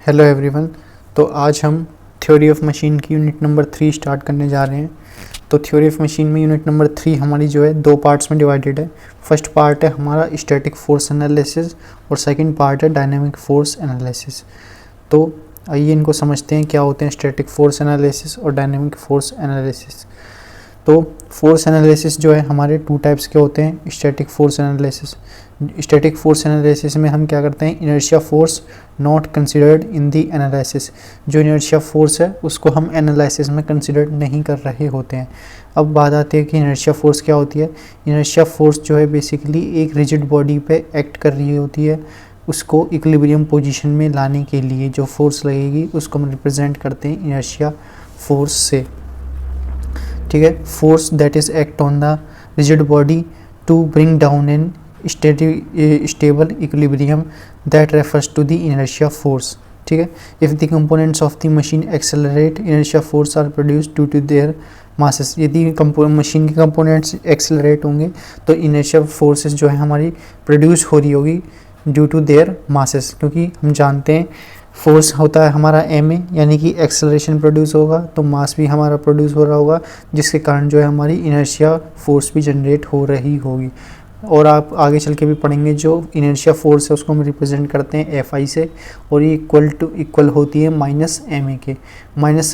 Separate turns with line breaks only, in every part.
Hello everyone. तो आज हम थ्योरी ऑफ मशीन की यूनिट नंबर 3 स्टार्ट करने जा रहे हैं। तो थ्योरी ऑफ मशीन में यूनिट नंबर 3 हमारी जो है दो पार्ट्स में डिवाइडेड है। फर्स्ट पार्ट है हमारा स्टैटिक फोर्स एनालिसिस और सेकंड पार्ट है डायनामिक फोर्स एनालिसिस। तो आइए इनको समझते हैं क्या होते हैं स्टैटिक फोर्स एनालिसिस और डायनामिक फोर्स एनालिसिस। तो फोर्स एनालिसिस जो है हमारे टू टाइप्स के होते हैं। स्टैटिक फोर्स एनालिसिस में हम क्या करते हैं, inertia force not considered in the analysis. जो इनर्शिया फोर्स है उसको हम एनालिसिस में कंसिडर नहीं कर रहे होते हैं। अब बात आती है कि इनर्शिया फोर्स क्या होती है। इनर्शिया फोर्स जो है बेसिकली एक रिजिड बॉडी पे एक्ट कर रही होती है, उसको इक्विलिब्रियम पोजीशन में लाने के लिए जो फोर्स लगेगी उसको हम रिप्रेजेंट करते हैं इनर्शिया फोर्स से। ठीक है, force that is act on the rigid body to bring down an stable equilibrium that refers to the inertia force. ठीक है, if the components of the machine accelerate inertia force are produced due to their masses. यदि machine के components accelerate होंगे तो inertia forces जो है हमारी produce हो रही होगी ड्यू टू देयर मासेस, क्योंकि हम जानते हैं फोर्स होता है हमारा एम ए, यानी कि एक्सेलरेशन प्रोड्यूस होगा तो मास भी हमारा प्रोड्यूस हो रहा होगा, जिसके कारण जो है हमारी इनर्शिया फोर्स भी जनरेट हो रही होगी। और आप आगे चल के भी पढ़ेंगे जो इनर्शिया फोर्स है उसको हम रिप्रेजेंट करते हैं एफ आई से, और ये इक्वल होती है माइनस एम ए के। माइनस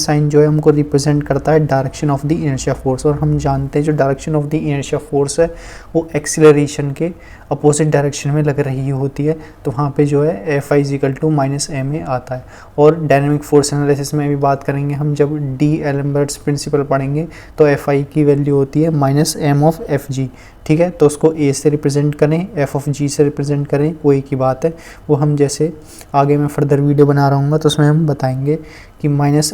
साइन जो है हमको रिप्रेजेंट करता है direction of the inertia force, और हम जानते हैं जो direction of the inertia force है वो एक्सीलरेशन के अपोजिट डायरेक्शन में लग रही होती है। तो वहाँ पे जो है F I equal to minus M A आता है। और डायनेमिक फोर्स एनालिसिस में भी बात करेंगे हम, जब डी एलम्बर्ट्स प्रिंसिपल पढ़ेंगे तो एफ आई की वैल्यू होती है minus M of F G. ठीक है, तो उसको ए से रिप्रेजेंट करें, एफ ऑफ जी से रिप्रेजेंट करें, वो एक ही बात है। वो हम जैसे आगे मैं फर्दर वीडियो बना रहा हूँ तो उसमें हम बताएंगे कि minus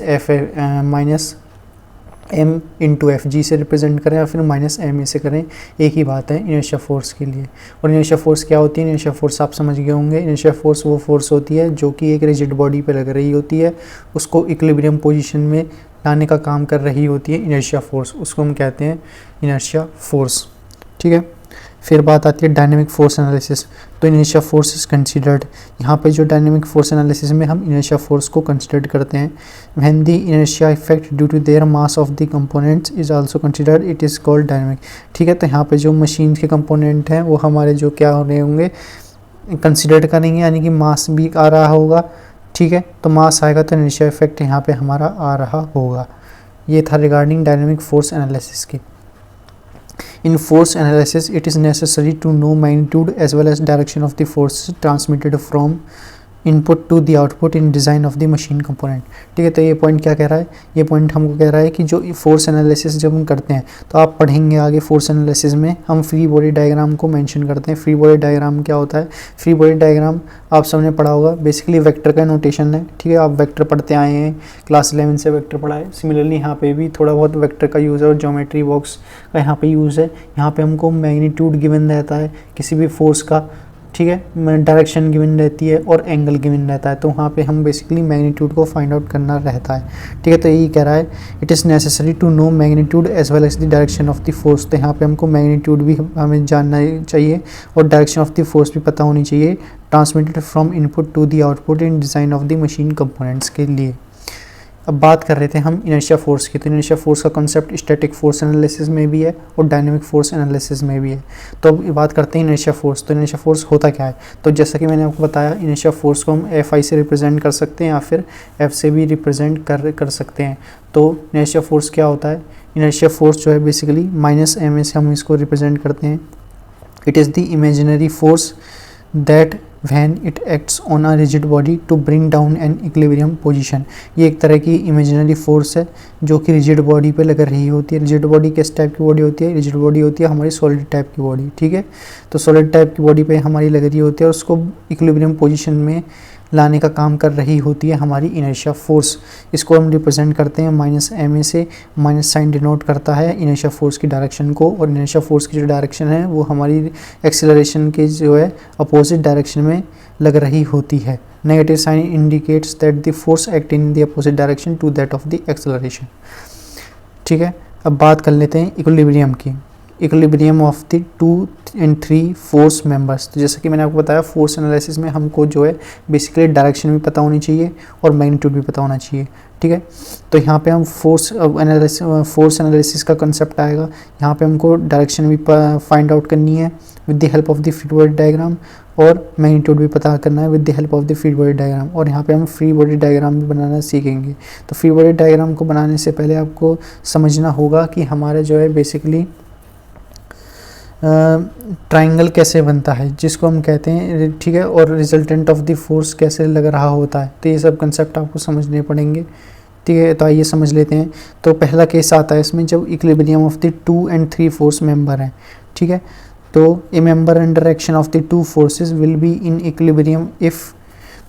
M into F G से रिप्रेजेंट करें या फिर माइनस एम ए से करें, एक ही बात है इनर्शिया फोर्स के लिए। और इनर्शिया फोर्स क्या होती है, इनर्शिया फोर्स आप समझ गए होंगे। इनर्शिया फोर्स वो फोर्स होती है जो कि एक रिजिड बॉडी पे लग रही होती है, उसको इक्विलिब्रियम पोजीशन में लाने का काम कर रही होती है इनर्शिया फोर्स, उसको हम कहते हैं इनर्शिया फोर्स। ठीक है, फिर बात आती है डायनेमिक फोर्स एनालिसिस। तो इनर्शिया फोर्स इज कंसीडर्ड, यहाँ पे जो डायनेमिक फोर्स एनालिसिस में हम इनर्शिया फोर्स को कंसीडर करते हैं। When the inertia effect due to their mass of the components is also considered, it is called dynamic. ठीक है, तो यहाँ पे जो मशीन के कंपोनेंट हैं वो हमारे जो क्या हो रहे होंगे, कंसीडर करेंगे, यानी कि मास भी आ रहा होगा। ठीक है, तो मास आएगा तो इनर्शिया इफेक्ट यहाँ पे हमारा आ रहा होगा। ये था रिगार्डिंग डायनेमिक फोर्स एनालिसिस की। In force analysis, it is necessary to know magnitude as well as direction of the forces transmitted from input to the output in design of the machine component. ठीक है, तो ये point क्या कह रहा है, ये पॉइंट हमको कह रहा है कि जो फोर्स एनालिसिस जब हम करते हैं तो आप पढ़ेंगे आगे फोर्स एनालिसिस में हम फ्री बॉडी डायग्राम को मेंशन करते हैं। फ्री बॉडी डायग्राम क्या होता है, फ्री बॉडी डायग्राम आप सबने पढ़ा होगा, बेसिकली वेक्टर का नोटेशन है। ठीक है, आप वेक्टर पढ़ते आए हैं, क्लास 11 से वेक्टर पढ़ा है। सिमिलरली यहाँ पे भी थोड़ा बहुत वेक्टर का यूज़ है और ज्योमेट्री बॉक्स का यहाँ पे यूज़ है। यहाँ पे हमको मैग्नीट्यूड गिवन रहता है किसी भी फोर्स का, ठीक है, डायरेक्शन गिवन रहती है और एंगल गिवन रहता है, तो वहाँ पे हम बेसिकली मैग्नीट्यूड को फाइंड आउट करना रहता है। ठीक है, तो यही कह रहा है it is necessary to know magnitude as well as the direction of the force. तो यहाँ पे हमको मैग्नीट्यूड भी हमें जानना चाहिए और डायरेक्शन ऑफ द फोर्स भी पता होनी चाहिए, transmitted from input to the output in design of the machine components के लिए। अब बात कर रहे थे हम इनर्शिया फोर्स की, तो इनर्शिया फोर्स का कॉन्सेप्ट स्टैटिक फोर्स एनालिसिस में भी है और डायनेमिक फोर्स एनालिसिस में भी है। तो अब बात करते हैं इनर्शिया फोर्स। तो इनर्शिया फोर्स होता क्या है, तो जैसा कि मैंने आपको बताया इनर्शिया फोर्स को हम एफ आई से रिप्रेजेंट कर सकते हैं या फिर एफ से भी रिप्रेजेंट कर सकते हैं। तो इनर्शिया फोर्स क्या होता है, इनर्शिया फोर्स जो है बेसिकली माइनस एम ए से हम इसको रिप्रेजेंट करते हैं। It is the imaginary force that when it acts on a rigid body to bring down an equilibrium position। ये एक तरह की इमेजिनरी फोर्स है जो कि रिजिड बॉडी पे लग रही होती है। रिजिड बॉडी किस टाइप की बॉडी होती है, रिजिड बॉडी होती है हमारी सॉलिड टाइप की बॉडी। ठीक है, तो सॉलिड टाइप की बॉडी पे हमारी लग रही होती है और उसको इक्विलिब्रियम पोजीशन में लाने का काम कर रही होती है हमारी इनर्शिया फोर्स। इसको हम रिप्रेजेंट करते हैं माइनस एम ए से। माइनस साइन डिनोट करता है इनर्शिया फोर्स की डायरेक्शन को, और इनर्शिया फोर्स की जो डायरेक्शन है वो हमारी एक्सीलरेशन के जो है अपोजिट डायरेक्शन में लग रही होती है। Negative sign indicates that the force act in the opposite direction to that of the acceleration. ठीक है, अब बात कर लेते हैं इक्विलिब्रियम की। Equilibrium of the 2 and 3 force members. तो जैसा कि मैंने आपको बताया, फोर्स एनालिसिस में हमको जो है बेसिकली डायरेक्शन भी पता होनी चाहिए और मैग्नीट्यूड भी पता होना चाहिए, ठीक है। तो यहाँ पे हम फोर्स एनालिसिस का कंसेप्ट आएगा। यहाँ पे हमको डायरेक्शन भी फाइंड आउट करनी है with the help of the free body diagram, और मैग्नीट्यूड भी पता करना है with the help of the free body diagram. और यहाँ पे हम फ्री बॉडी डायग्राम भी बनाना सीखेंगे। तो फ्री बॉडी डायग्राम को बनाने से पहले आपको समझना होगा कि हमारे जो है बेसिकली ट्राइंगल कैसे बनता है, जिसको हम कहते हैं, ठीक है, और रिजल्टेंट ऑफ द फोर्स कैसे लग रहा होता है। तो ये सब कंसेप्ट आपको समझने पड़ेंगे, ठीक है। तो आइए समझ लेते हैं। तो पहला केस आता है इसमें जब equilibrium of the 2 and 3 force member हैं, ठीक है। तो ए member under action of the 2 forces will be in equilibrium if,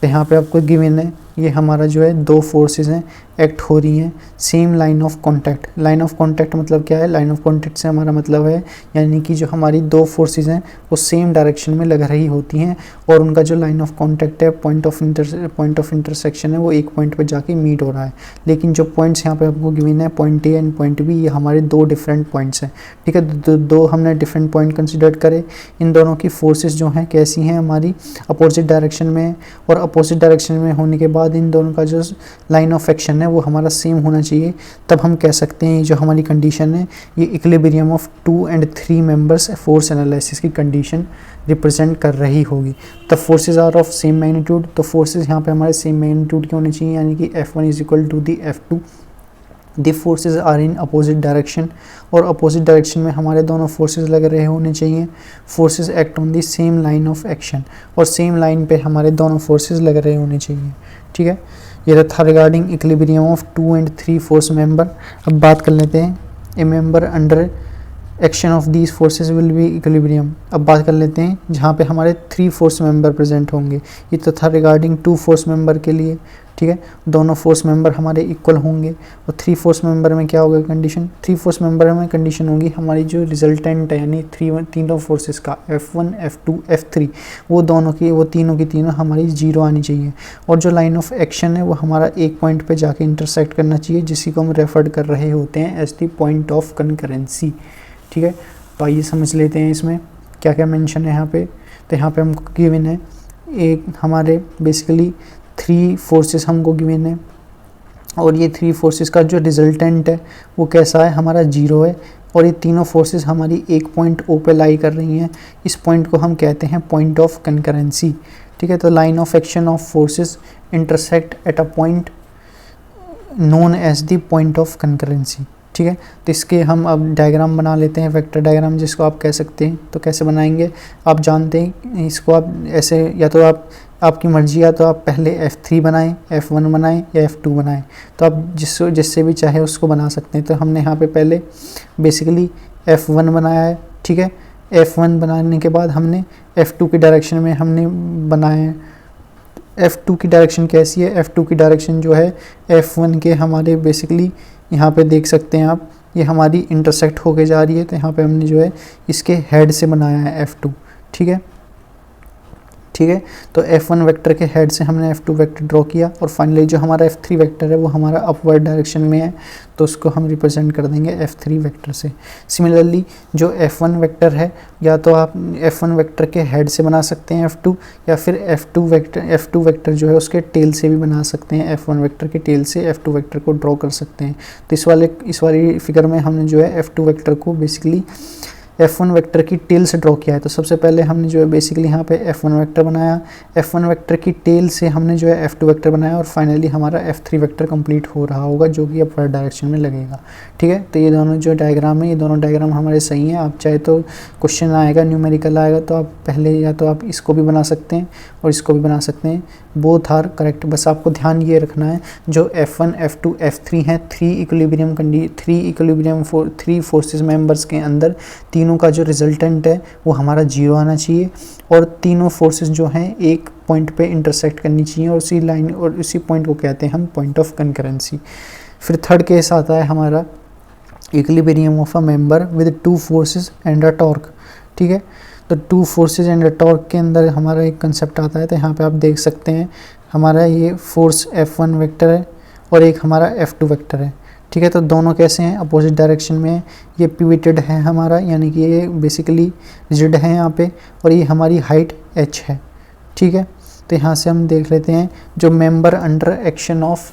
तो यहाँ पे आपको गिवन है ये हमारा जो है 2 फोर्सेस हैं, एक्ट हो रही हैं same line of contact. Line of contact मतलब क्या है? लाइन ऑफ कॉन्टैक्ट से हमारा मतलब है यानी कि जो हमारी 2 फोर्सेस हैं वो सेम डायरेक्शन में लग रही होती हैं, और उनका जो लाइन ऑफ कॉन्टैक्ट है, पॉइंट ऑफ इंटरसेक्शन है, वो एक पॉइंट पर जाके मीट हो रहा है। लेकिन जो पॉइंट्स यहाँ पे आपको गिवन है, point A and point B, ये हमारे 2 डिफरेंट पॉइंट्स हैं, ठीक है। दो हमने डिफरेंट पॉइंट कंसिडर करे। इन दोनों की फोर्सेस जो हैं कैसी हैं, हमारी अपोजिट डायरेक्शन में, और अपोजिट डायरेक्शन में होने के बाद इन दोनों का जो लाइन ऑफ एक्शन है वो हमारा सेम होना चाहिए। तब हम कह सकते हैं जो हमारी कंडीशन है ये equilibrium of 2 and 3 members force analysis की कंडीशन रिप्रेजेंट कर रही होगी। The forces are of same magnitude, तो फोर्सेस यहाँ पे हमारे सेम मैग्नीट्यूड के होने चाहिए, यानी कि F1 is equal to the F2। The forces are in opposite direction, और अपोजिट डायरेक्शन में हमारे दोनों फोर्सेस लग रहे होने चाहिए। Forces act on the same line of action, और सेम लाइन पे हमारे दोनों फोर्सेस लग रहे होने चाहिए, ठीक है। ये था regarding equilibrium of 2 and 3 force member. अब बात कर लेते हैं ए member under action of these forces will be equilibrium. अब बात कर लेते हैं जहाँ पे हमारे 3 फोर्स मेंबर प्रेजेंट होंगे। ये तो था रिगार्डिंग 2 फोर्स मेंबर के लिए, ठीक है। दोनों फोर्स मेंबर हमारे इक्वल होंगे, और 3 फोर्स मेंबर में क्या होगा कंडीशन? 3 फोर्स मेंबर में कंडीशन होगी हमारी जो रिजल्टेंट है, यानी तीनों फोर्सेस का F1, F2, F3, वो तीनों की तीनों हमारी 0 आनी चाहिए। और जो लाइन ऑफ एक्शन है वो हमारा एक पॉइंट पे जाके इंटरसेक्ट करना चाहिए, जिसी को हम रेफर कर रहे होते हैं as the point of concurrency, ठीक है। तो आइए समझ लेते हैं इसमें क्या क्या मेंशन है यहाँ पे। तो यहाँ पे हमको गिवन है एक हमारे बेसिकली 3 फोर्सेस हमको गिवन है, और ये 3 फोर्सेस का जो रिजल्टेंट है वो कैसा है? हमारा 0 है। और ये तीनों फोर्सेस हमारी एक पॉइंट ओ पे लाई कर रही हैं। इस पॉइंट को हम कहते हैं पॉइंट ऑफ कंकरेंसी, ठीक है। तो line of action of forces intersect at a point known as the point of concurrency, ठीक है। तो इसके हम अब डायग्राम बना लेते हैं, वेक्टर डायग्राम जिसको आप कह सकते हैं। तो कैसे बनाएंगे आप जानते हैं इसको, आप ऐसे, या तो आपकी मर्जी, या तो आप पहले F3 बनाएं, F1 बनाएं या F2 बनाएं, तो आप जिससे भी चाहे उसको बना सकते हैं। तो हमने यहाँ पे पहले बेसिकली F1 बनाया है, ठीक है। F1 बनाने के बाद हमने F2 की डायरेक्शन में हमने बनाया है। F2 की डायरेक्शन कैसी है? F2 की डायरेक्शन जो है F1 के हमारे बेसिकली यहाँ पे देख सकते हैं आप, ये हमारी इंटरसेक्ट होके जा रही है। तो यहाँ पे हमने जो है इसके हेड से बनाया है F2, ठीक है, ठीक है। तो F1 वेक्टर के हेड से हमने F2 वेक्टर ड्रॉ किया, और फाइनली जो हमारा F3 वेक्टर है वो हमारा अपवर्ड डायरेक्शन में है, तो उसको हम रिप्रेजेंट कर देंगे F3 वेक्टर से। सिमिलरली जो F1 वेक्टर है, या तो आप F1 वेक्टर के हेड से बना सकते हैं F2, या फिर F2 वेक्टर जो है उसके टेल से भी बना सकते हैं। F1 वेक्टर के टेल से F2 वेक्टर को ड्रॉ कर सकते हैं। तो इस वाली फिगर में हमने जो है F2 वेक्टर को बेसिकली F1 वेक्टर की टेल से ड्रॉ किया है। तो सबसे पहले हमने जो है बेसिकली यहाँ पे F1 वेक्टर बनाया, F1 वेक्टर की टेल से हमने जो है F2 वेक्टर बनाया, और फाइनली हमारा F3 वेक्टर कंप्लीट हो रहा होगा जो कि अपवर्ड डायरेक्शन में लगेगा, ठीक है। तो ये दोनों जो डायग्राम है, ये दोनों डायग्राम हमारे सही हैं। आप चाहे तो क्वेश्चन आएगा, न्यूमेरिकल आएगा, तो आप पहले या तो आप इसको भी बना सकते हैं और इसको भी बना सकते हैं, बोथ आर करेक्ट। बस आपको ध्यान ये रखना है जो F1, F2, F3 हैं, 3 फोर्सेस मेंबर्स के अंदर तीनों का जो रिजल्टेंट है वो हमारा 0 आना चाहिए, और तीनों फोर्सेस जो हैं एक पॉइंट पे इंटरसेक्ट करनी चाहिए, और उसी लाइन और उसी पॉइंट को कहते हैं हम पॉइंट ऑफ कंकरेंसी। फिर थर्ड केस आता है हमारा equilibrium of a member with 2 forces and a torque, ठीक है। तो 2 फोर्सेस एंड अ टॉर्क के अंदर हमारा एक कंसेप्ट आता है। तो यहाँ पे आप देख सकते हैं हमारा ये फोर्स F1 वेक्टर है और एक हमारा F2 वेक्टर है, ठीक है। तो दोनों कैसे हैं, अपोजिट डायरेक्शन में है। ये पिवटेड है हमारा, यानी कि ये बेसिकली रिजिड है यहाँ पे, और ये हमारी हाइट h है। ठीक है। तो यहाँ से हम देख लेते हैं, जो member under action of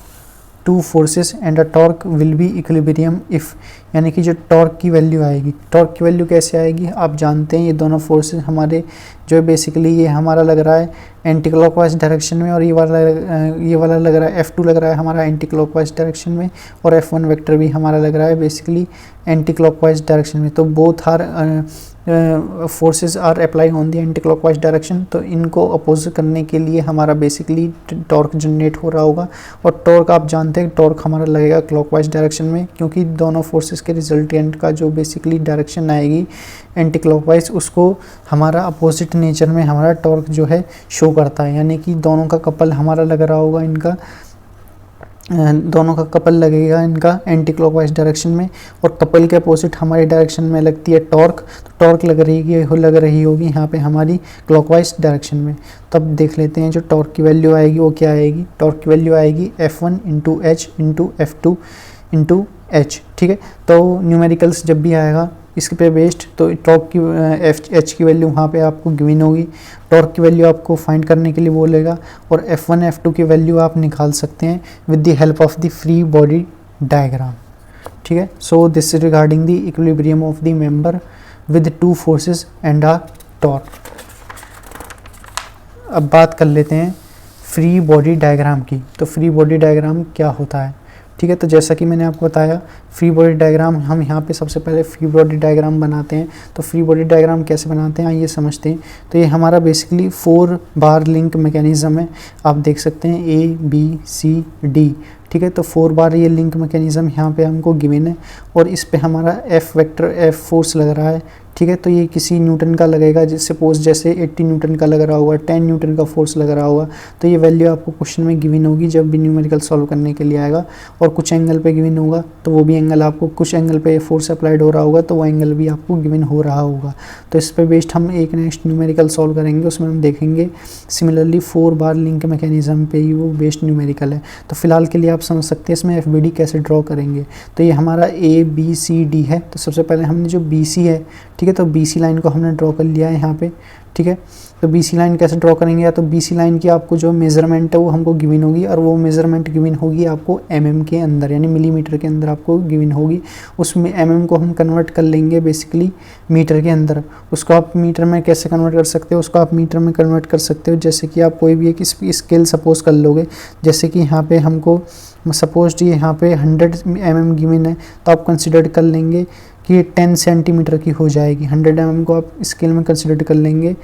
two forces and a torque will be equilibrium if, यानी कि जो टॉर्क की वैल्यू आएगी, टॉर्क की वैल्यू कैसे आएगी, आप जानते हैं ये दोनों फोर्सेस हमारे जो है बेसिकली ये हमारा लग रहा है एंटी क्लॉकवाइज डायरेक्शन में, और ये वाला लग रहा है F2 लग रहा है हमारा एंटी क्लॉकवाइज डायरेक्शन में, और F1 वेक्टर भी हमारा लग रहा है बेसिकली एंटी क्लॉकवाइज डायरेक्शन में। तो both are forces are apply on the anticlockwise direction. तो इनको अपोज करने के लिए हमारा बेसिकली टॉर्क जनरेट हो रहा होगा, और टॉर्क आप जानते हैं टॉर्क हमारा लगेगा क्लॉकवाइज डायरेक्शन में, क्योंकि दोनों फोर्सेस के रिजल्टेंट का जो बेसिकली डायरेक्शन आएगी एंटी क्लॉकवाइज, उसको हमारा अपोजिट नेचर में हमारा टॉर्क जो है शो करता है। यानी कि दोनों का कपल हमारा लग रहा होगा, इनका दोनों का कपल लगेगा इनका एंटी क्लॉकवाइज डायरेक्शन में, और कपल के अपोजिट हमारी डायरेक्शन में लगती है टॉर्क, तो टॉर्क लग रही होगी यहाँ पे हमारी क्लॉकवाइज डायरेक्शन में। तब देख लेते हैं जो टॉर्क की वैल्यू आएगी वो क्या आएगी। टॉर्क की वैल्यू आएगी F1 into H into F2 into H। ठीक है। तो न्यूमेरिकल्स जब भी आएगा इसके पे बेस्ड, तो टॉर्क की H की वैल्यू वहाँ पे आपको गिवन होगी, टॉर्क की वैल्यू आपको फाइंड करने के लिए बोलेगा, और F1 F2 की वैल्यू आप निकाल सकते हैं with the help of the free body diagram. ठीक है। So this is regarding the equilibrium of the member with two forces and a torque. अब बात कर लेते हैं फ्री बॉडी डायग्राम की। तो फ्री बॉडी डायग्राम क्या होता है। ठीक है। तो जैसा कि मैंने आपको बताया फ्री बॉडी डायग्राम, हम यहाँ पे सबसे पहले फ्री बॉडी डायग्राम बनाते हैं। तो फ्री बॉडी डायग्राम कैसे बनाते हैं आइए समझते हैं। तो ये हमारा बेसिकली 4 बार लिंक मैकेनिज्म है, आप देख सकते हैं A B C D। ठीक है। तो 4 बार ये लिंक मैकेनिज्म यहाँ पे हमको गिवन है, और इस पे हमारा F वेक्टर F फोर्स लग रहा है। ठीक है। तो ये किसी न्यूटन का लगेगा, सपोज जैसे 80 न्यूटन का लग रहा होगा, 10 न्यूटन का फोर्स लग रहा होगा। तो ये वैल्यू आपको क्वेश्चन में गिवन होगी जब भी न्यूमेरिकल सॉल्व करने के लिए आएगा, और कुछ एंगल पे गिवन होगा, तो वो भी एंगल आपको, कुछ एंगल पे फोर्स अप्लाइड हो रहा होगा तो वो एंगल भी आपको गिवन हो रहा होगा। तो इस पे बेस्ड हम एक नेक्स्ट न्यूमेरिकल सॉल्व करेंगे, उसमें हम देखेंगे सिमिलरली 4 बार लिंक मैकेनिज्म पे ही वो बेस्ड न्यूमेरिकल है। तो फिलहाल के लिए आप समझ सकते हैं इसमें FBD कैसे ड्रॉ करेंगे। तो ये हमारा A B C D है। तो सबसे पहले हमने जो BC है, ठीक है, तो BC लाइन को हमने ड्रॉ कर लिया है यहाँ पे। ठीक है। तो BC लाइन कैसे ड्रॉ करेंगे, या तो BC लाइन की आपको जो मेजरमेंट है वो हमको गिवन होगी, और वो मेजरमेंट गिवन होगी आपको mm के अंदर, यानी मिलीमीटर के अंदर आपको गिवन होगी। उसमें mm को हम कन्वर्ट कर लेंगे बेसिकली मीटर के अंदर। उसको आप मीटर में कैसे कन्वर्ट कर सकते हो, उसको आप मीटर में कन्वर्ट कर सकते हो जैसे कि आप कोई भी एक स्केल सपोज कर लोगे, जैसे कि यहाँ पे हमको सपोज यहाँ पे 100 mm गिवन है, तो आप कंसिडर कर लेंगे कि 10 सेंटीमीटर की हो जाएगी। 100 mm को आप स्केल में कंसिडर कर लेंगे,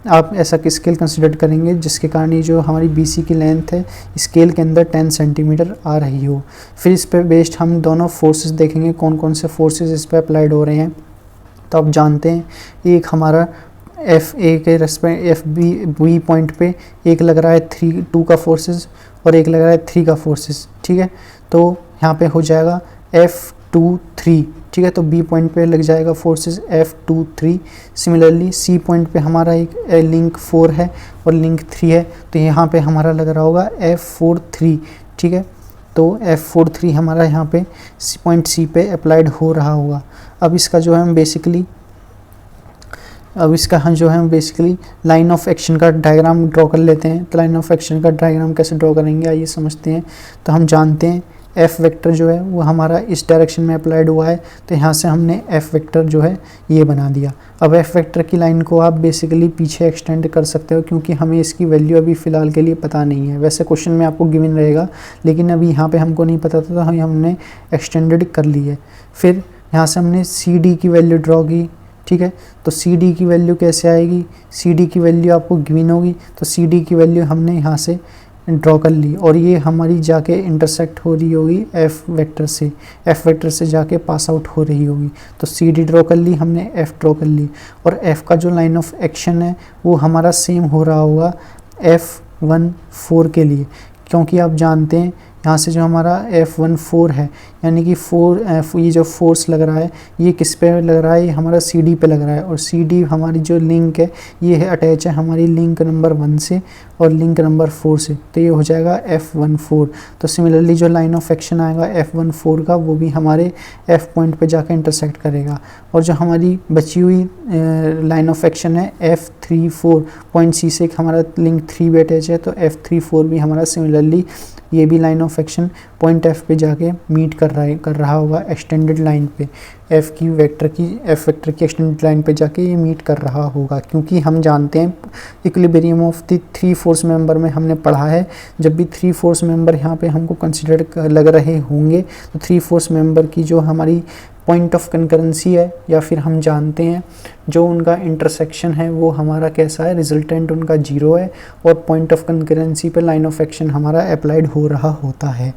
आप ऐसा स्केल कंसिडर करेंगे जिसके कारण ये जो हमारी BC की लेंथ है स्केल के अंदर 10 सेंटीमीटर आ रही हो। फिर इस पे बेस्ड हम दोनों फोर्सेस देखेंगे कौन कौन से फोर्सेस इस पे अप्लाइड हो रहे हैं। तो आप जानते हैं एक हमारा FA के रेस्पेक्ट FB पॉइंट पे एक लग रहा है 2 का फोर्सेस, और एक लग रहा है 3 का फोर्सेस। ठीक है। तो यहाँ पे हो जाएगा F2 3। ठीक है। तो B पॉइंट पे लग जाएगा forces F2 3। Similarly C point पे हमारा एक लिंक 4 है और लिंक 3 है, तो यहाँ पे हमारा लग रहा होगा F4 3। ठीक है। तो F4 3 हमारा यहाँ पे पॉइंट C पे अप्लाइड हो रहा होगा। अब इसका जो है हम बेसिकली लाइन ऑफ एक्शन का डायग्राम ड्रॉ कर लेते हैं। तो लाइन ऑफ एक्शन का डायग्राम कैसे ड्रॉ करेंगे आइए समझते हैं। तो हम जानते हैं F वेक्टर जो है वो हमारा इस डायरेक्शन में अप्लाइड हुआ है, तो यहाँ से हमने F वेक्टर जो है ये बना दिया। अब F वेक्टर की लाइन को आप बेसिकली पीछे एक्सटेंड कर सकते हो, क्योंकि हमें इसकी वैल्यू अभी फ़िलहाल के लिए पता नहीं है। वैसे क्वेश्चन में आपको गिवन रहेगा, लेकिन अभी यहाँ पे हमको नहीं पता था, तो हमने एक्सटेंडेड कर ली है। फिर यहाँ से हमने CD की वैल्यू ड्रॉ की। ठीक है। तो CD की वैल्यू कैसे आएगी, CD की वैल्यू आपको गिवन होगी, तो CD की वैल्यू हमने यहाँ से ड्रॉ कर ली, और ये हमारी जाके इंटरसेक्ट हो रही होगी F वेक्टर से जाके पास आउट हो रही होगी। तो CD ड्रॉ कर ली हमने, F ड्रॉ कर ली, और F का जो लाइन ऑफ एक्शन है वो हमारा सेम हो रहा होगा F1 4 के लिए, क्योंकि आप जानते हैं यहाँ से जो हमारा F14 है, यानी कि ये जो फोर्स लग रहा है ये किस पे लग रहा है, ये हमारा CD पे लग रहा है, और CD हमारी जो लिंक है ये है अटैच है हमारी लिंक नंबर 1 से और लिंक नंबर 4 से, तो ये हो जाएगा F14। तो सिमिलरली जो लाइन ऑफ एक्शन आएगा F14 का वो भी हमारे F पॉइंट पे जाके इंटरसेक्ट करेगा। और जो हमारी बची हुई लाइन ऑफ एक्शन है F34 पॉइंट C से हमारा लिंक 3 पे अटैच है, तो F34 भी हमारा सिमिलरली ये भी line of action point F पे जाके मीट कर रहा होगा एक्सटेंडेड लाइन पे, F वेक्टर की एक्सटेंडेड लाइन पे जाके ये मीट कर रहा होगा। क्योंकि हम जानते हैं equilibrium of the 3 force member में हमने पढ़ा है, जब भी 3 फोर्स मेंबर यहाँ पे हमको कंसिडर लग रहे होंगे तो 3 फोर्स मेंबर की जो हमारी पॉइंट ऑफ कंकरेंसी है, या फिर हम जानते हैं जो उनका इंटरसेक्शन है वो हमारा कैसा है, रिजल्टेंट उनका 0 है, और पॉइंट ऑफ कंकरेंसी पे लाइन ऑफ एक्शन हमारा अप्लाइड हो रहा होता है।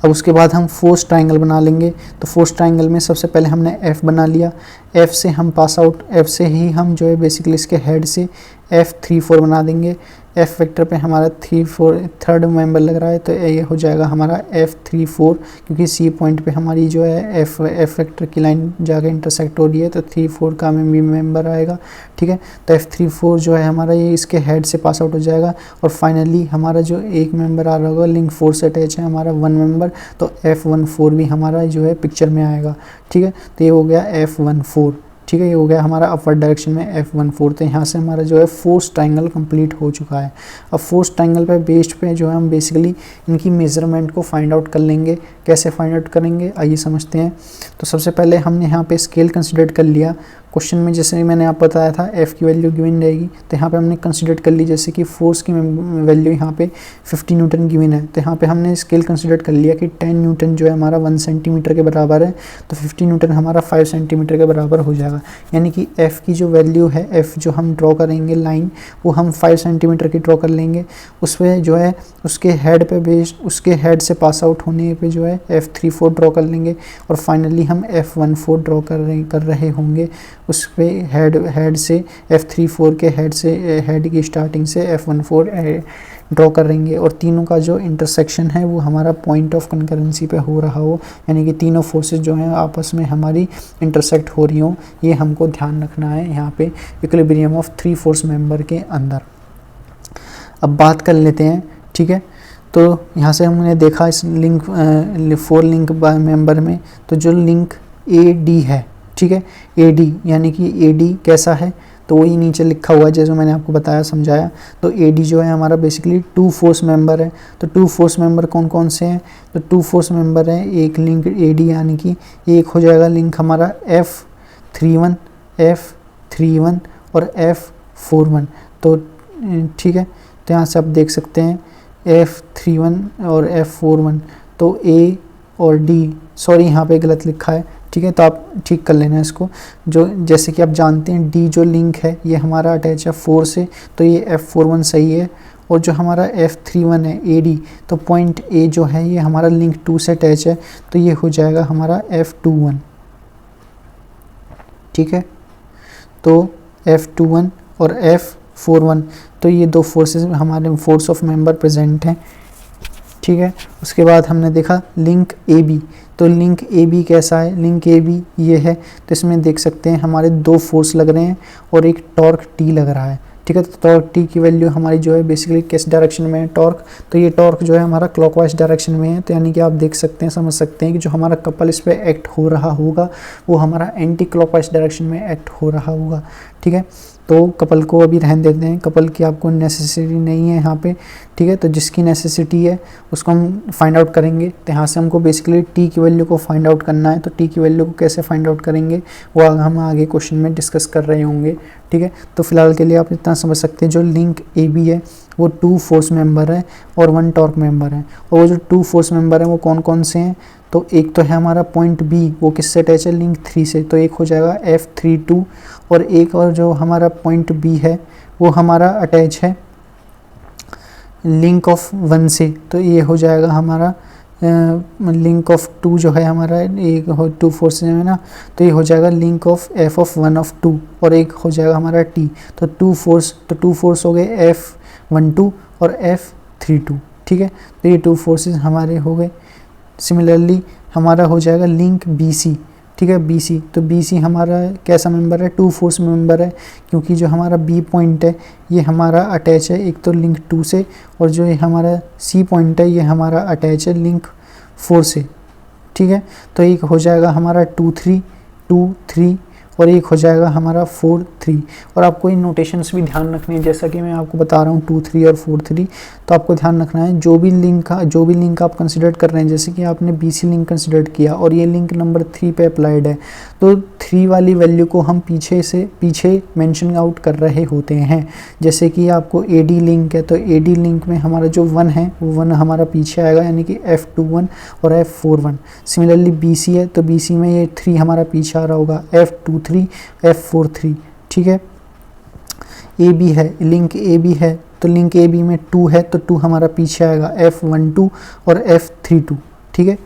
अब उसके बाद हम फोर्स ट्रायंगल बना लेंगे। तो फोर्स ट्रायंगल में सबसे पहले हमने F बना लिया, F से हम पास आउट, F से ही हम जो है बेसिकली इसके हेड से F34 बना देंगे। F वेक्टर पे हमारा 3 मेंबर लग रहा है, तो ये हो जाएगा हमारा F34, क्योंकि C पॉइंट पे हमारी जो है F वेक्टर की लाइन जाके इंटरसेक्ट हो रही है, तो 34 का भी मेंबर आएगा। ठीक है, तो F34 जो है हमारा ये इसके हेड से पास आउट हो जाएगा। और फाइनली हमारा जो एक मेंबर आ रहा होगा लिंक 4 से अटैच है हमारा 1 मेंबर, तो F14 भी हमारा जो है पिक्चर में आएगा। ठीक है, तो ये हो गया F14। ठीक है, ये हो गया हमारा अपवर्ड डायरेक्शन में F14। तो यहाँ से हमारा जो है फोर्स ट्रायंगल कंप्लीट हो चुका है। अब फोर्स ट्रायंगल पे बेस्ड पे जो है हम बेसिकली इनकी मेजरमेंट को फाइंड आउट कर लेंगे। कैसे फाइंड आउट करेंगे आइए समझते हैं। तो सबसे पहले हमने यहाँ पे स्केल कंसिडर कर लिया। क्वेश्चन में जैसे मैंने आप बताया था F की वैल्यू गिवन रहेगी, तो यहाँ पे हमने कंसिडर कर ली, जैसे कि फोर्स की वैल्यू यहाँ पे 50 न्यूटन गिवन है, तो यहाँ पे हमने स्केल कंसिडर कर लिया कि 10 न्यूटन जो है हमारा 1 सेंटीमीटर के बराबर है, तो 50 न्यूटन हमारा 5 सेंटीमीटर के बराबर हो जाएगा। यानी कि F की जो वैल्यू है, F जो हम ड्रॉ करेंगे लाइन, वो हम 5 सेंटीमीटर की ड्रॉ कर लेंगे। उस पर जो है उसके हेड पे बेस्ड, उसके हेड से पास आउट होने पे जो है F34 ड्रॉ कर लेंगे, और फाइनली हम F14 ड्रॉ कर रहे होंगे। उस पे हेड से F34 के हेड की स्टार्टिंग से F14 ड्रॉ करेंगे, और तीनों का जो इंटरसेक्शन है वो हमारा पॉइंट ऑफ कंकरेंसी पे हो रहा हो, यानी कि तीनों फोर्सेस जो हैं आपस में हमारी इंटरसेक्ट हो रही हो, ये हमको ध्यान रखना है यहाँ पे इक्विलिब्रियम ऑफ 3 फोर्स मेंबर के अंदर। अब बात कर लेते हैं। ठीक है, तो यहाँ से हमने देखा इस लिंक 4 लिंक मेंबर में, तो जो लिंक AD है, ठीक है, AD यानी कि AD कैसा है, तो वही नीचे लिखा हुआ है जैसे मैंने आपको बताया समझाया। तो AD जो है हमारा बेसिकली 2 फोर्स मेंबर है। तो 2 फोर्स मेंबर कौन कौन से हैं, तो 2 फोर्स मेंबर हैं, एक लिंक AD यानी कि एक हो जाएगा लिंक हमारा F31 और F41। तो ठीक है, तो यहाँ से आप देख सकते हैं F31 और F41, तो A और D, सॉरी यहाँ पे गलत लिखा है। ठीक है, तो आप ठीक कर लेना इसको। जो जैसे कि आप जानते हैं D जो लिंक है ये हमारा अटैच है 4 से, तो ये F41 सही है। और जो हमारा F31 है AD, तो पॉइंट A जो है ये हमारा लिंक 2 से अटैच है, तो ये हो जाएगा हमारा F21। ठीक है, तो F21 और F41, तो ये 2 फोर्सेस हमारे फोर्स ऑफ मेंबर प्रेजेंट हैं। ठीक है, उसके बाद हमने देखा लिंक AB। तो लिंक AB कैसा है, लिंक AB ये है, तो इसमें देख सकते हैं हमारे 2 फोर्स लग रहे हैं और एक टॉर्क T लग रहा है। ठीक है, तो टॉर्क T की वैल्यू हमारी जो है बेसिकली किस डायरेक्शन में है टॉर्क, तो ये टॉर्क जो है हमारा क्लॉकवाइज डायरेक्शन में है। तो यानी कि आप देख सकते हैं, समझ सकते हैं कि जो हमारा कपल इस पर एक्ट हो रहा होगा वो हमारा एंटी क्लॉकवाइज डायरेक्शन में एक्ट हो रहा होगा। ठीक है, तो कपल को अभी रहने देते हैं, कपल की आपको नेसेसिटी नहीं है यहाँ पे। ठीक है, तो जिसकी नेसेसिटी है उसको हम फाइंड आउट करेंगे। तो यहाँ से हमको बेसिकली T की वैल्यू को फाइंड आउट करना है। तो T की वैल्यू को कैसे फाइंड आउट करेंगे वो हम आगे क्वेश्चन में डिस्कस कर रहे होंगे। ठीक है, तो फिलहाल के लिए आप इतना समझ सकते हैं, जो लिंक AB है वो 2 फोर्स मेंबर है और 1 टॉर्क मेंबर है। और वो जो 2 फोर्स मेंबर हैं वो कौन कौन से हैं, तो एक तो है हमारा पॉइंट B, वो किससे अटैच है, लिंक 3 से, तो एक हो जाएगा F32। और एक और जो हमारा पॉइंट B है वो हमारा अटैच है लिंक ऑफ 1 से, तो ये हो जाएगा हमारा लिंक ऑफ 2 जो है हमारा, एक 2 फोर्सेज है ना, तो ये हो जाएगा लिंक ऑफ F1 ऑफ 2, और एक हो जाएगा हमारा T। तो 2 फोर्स हो गए F12 और F32। ठीक है। तो ये 2 फोर्सेस हमारे हो गए। सिमिलरली हमारा हो जाएगा लिंक BC, ठीक है, BC। तो BC हमारा कैसा मेंबर है, 2 फोर्स मेंबर है, क्योंकि जो हमारा B पॉइंट है ये हमारा अटैच है एक तो लिंक 2 से, और जो ये हमारा C पॉइंट है ये हमारा अटैच है लिंक 4 से, ठीक है। तो एक हो जाएगा हमारा 2 3 2 3 और एक हो जाएगा हमारा 4 3। और आपको इन नोटेशंस भी ध्यान रखने हैं, जैसा कि मैं आपको बता रहा हूँ 2 3 और 4 3। तो आपको ध्यान रखना है जो भी लिंक आप कंसिडर कर रहे हैं, जैसे कि आपने BC लिंक कंसिडर किया और ये लिंक नंबर 3 पे अप्लाइड है, तो 3 वाली वैल्यू को हम पीछे मेंशन आउट कर रहे होते हैं। जैसे कि आपको AD लिंक है, तो AD लिंक में हमारा जो 1 है वो 1 हमारा पीछे आएगा, यानी कि F21 और F41। सिमिलरली BC है, तो BC में ये 3 हमारा पीछे आ रहा होगा, F23 F43, ठीक है। AB है, लिंक AB है, तो लिंक AB में 2 है, तो 2 हमारा पीछे आएगा, F12 और F32, ठीक है।